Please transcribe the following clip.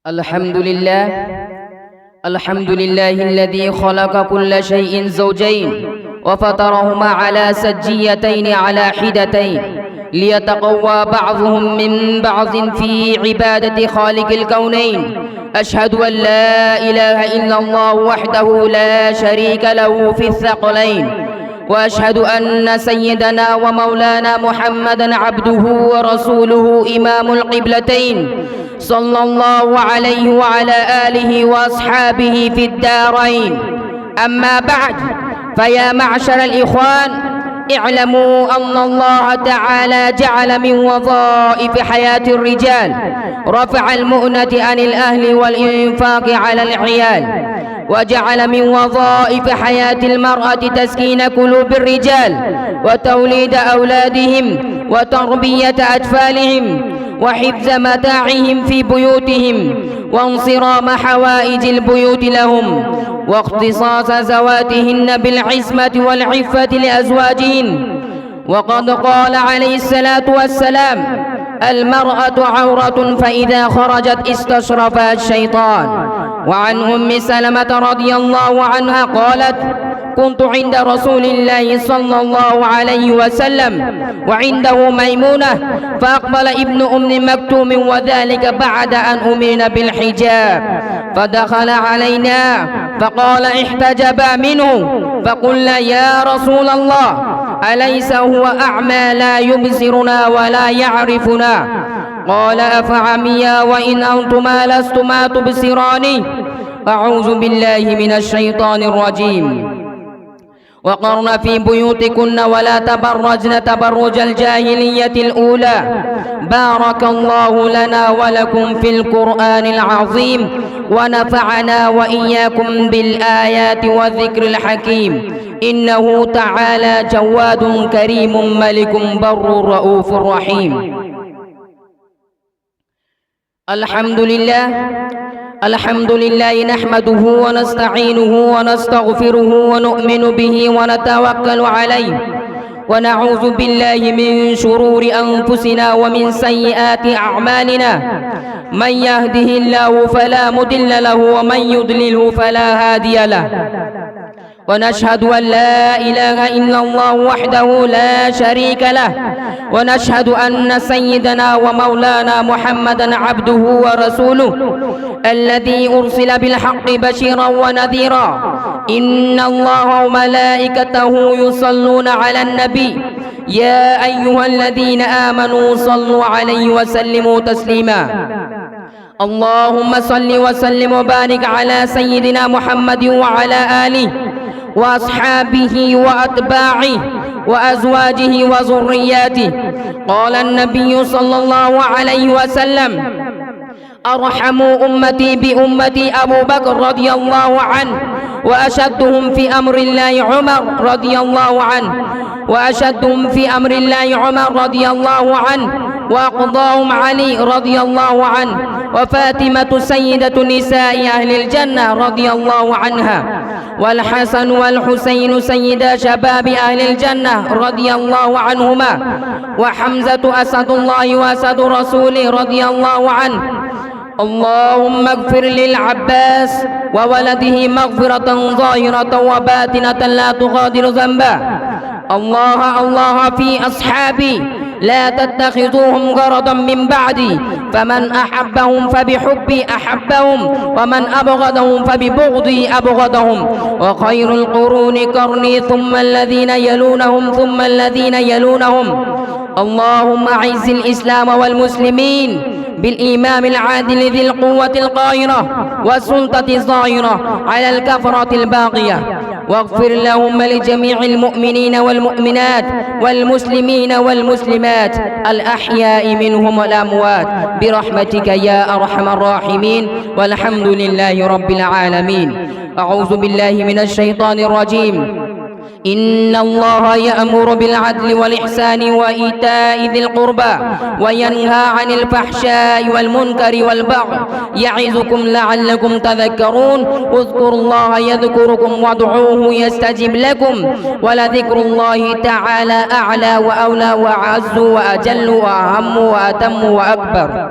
الحمد لله الذي خلق كل شيء زوجين وفطرهما على سجيتين على حدتين ليتقوى بعضهم من بعض في عبادة خالق الكونين. أشهد أن لا إله إلا الله وحده لا شريك له في الثقلين، وأشهد أن سيدنا ومولانا محمدًا عبده ورسوله إمام القبلتين، صلى الله عليه وعلى آله وأصحابه في الدارين. أما بعد، فيا معشر الإخوان، اعلموا أن الله تعالى جعل من وظائف حياة الرجال رفع المؤنة عن الأهل والإنفاق على العيال، وجعل من وظائف حياة المرأة تسكين قلوب الرجال وتوليد أولادهم وتربية أطفالهم وحفظ متاعهم في بيوتهم وانصرام حوائج البيوت لهم واختصاص زواتهن بالعصمة والعفة لأزواجهن. وقد قال عليه الصلاة والسلام: المرأة عورة فإذا خرجت استشرفها الشيطان. وعن أم سلمة رضي الله عنها قالت: كنت عند رسول الله صلى الله عليه وسلم وعنده ميمونة، فأقبل ابن أم مكتوم وذلك بعد أن أمرنا بالحجاب، فدخل علينا فقال: احتجبا منه. فقلنا: يا رسول الله، أليس هو أعمى لا يبصرنا ولا يعرفنا؟ قال: أفعميا وإن أنتما لستما تبصراني؟ أعوذ بالله من الشيطان الرجيم. وقرن في بيوتكن ولا تبرجن تبرج الجاهلية الأولى. بارك الله لنا ولكم في القرآن العظيم، ونفعنا وإياكم بالآيات والذكر الحكيم، إنه تعالى جواد كريم ملك بر رؤوف رحيم. الحمد لله نحمده ونستعينه ونستغفره ونؤمن به ونتوكل عليه، ونعوذ بالله من شرور أنفسنا ومن سيئات أعمالنا. من يهده الله فلا مضل له ومن يضلله فلا هادي له. ونشهد أن لا إله إلا الله وحده لا شريك له، ونشهد أن سيدنا ومولانا محمدًا عبده ورسوله الذي أرسل بالحق بشيرا ونذيرا. إن الله وملائكته يصلون على النبي، يا أيها الذين آمنوا صلوا عليه وسلموا تسليما. اللهم صل وسلم وبارك على سيدنا محمد وعلى آله وأصحابه وأتباعه وأزواجه وذرياته. قال النبي صلى الله عليه وسلم: أرحم أمتي بأمتي أبو بكر رضي الله عنه، وأشدهم في أمر الله عمر رضي الله عنه، وأشدهم في أمر الله عمر رضي الله عنه، وأقضاهم علي رضي الله عنه، وفاطمة سيدة نساء أهل الجنة رضي الله عنها، والحسن والحسين سيدا شباب أهل الجنة رضي الله عنهما، وحمزة أسد الله وأسد رسوله رضي الله عنه. اللهم اغفر للعباس وولده مغفرة ظاهرة وباطنة لا تغادر ذنبا. الله في أصحابي لا تتخذوهم غرضا من بعدي، فمن أحبهم فبحبي أحبهم، ومن أبغضهم فببغضي أبغضهم، وخير القرون قرني ثم الذين يلونهم ثم الذين يلونهم. اللهم أعز الإسلام والمسلمين بالإمام العادل ذي القوة القاهرة والسلطة الظاهرة على الكفرة الباقية، واغفر لهم لجميع المؤمنين والمؤمنات والمسلمين والمسلمات الأحياء منهم والأموات برحمتك يا أرحم الراحمين، والحمد لله رب العالمين. أعوذ بالله من الشيطان الرجيم. إن الله يأمر بالعدل والإحسان وإيتاء ذي القربى وينهى عن الفحشاء والمنكر والبغي يعظكم لعلكم تذكرون. اذكروا الله يذكركم وادعوه يستجب لكم، ولذكر الله تعالى أعلى وأولى وأعز وأجل وأهم وأتم وأكبر.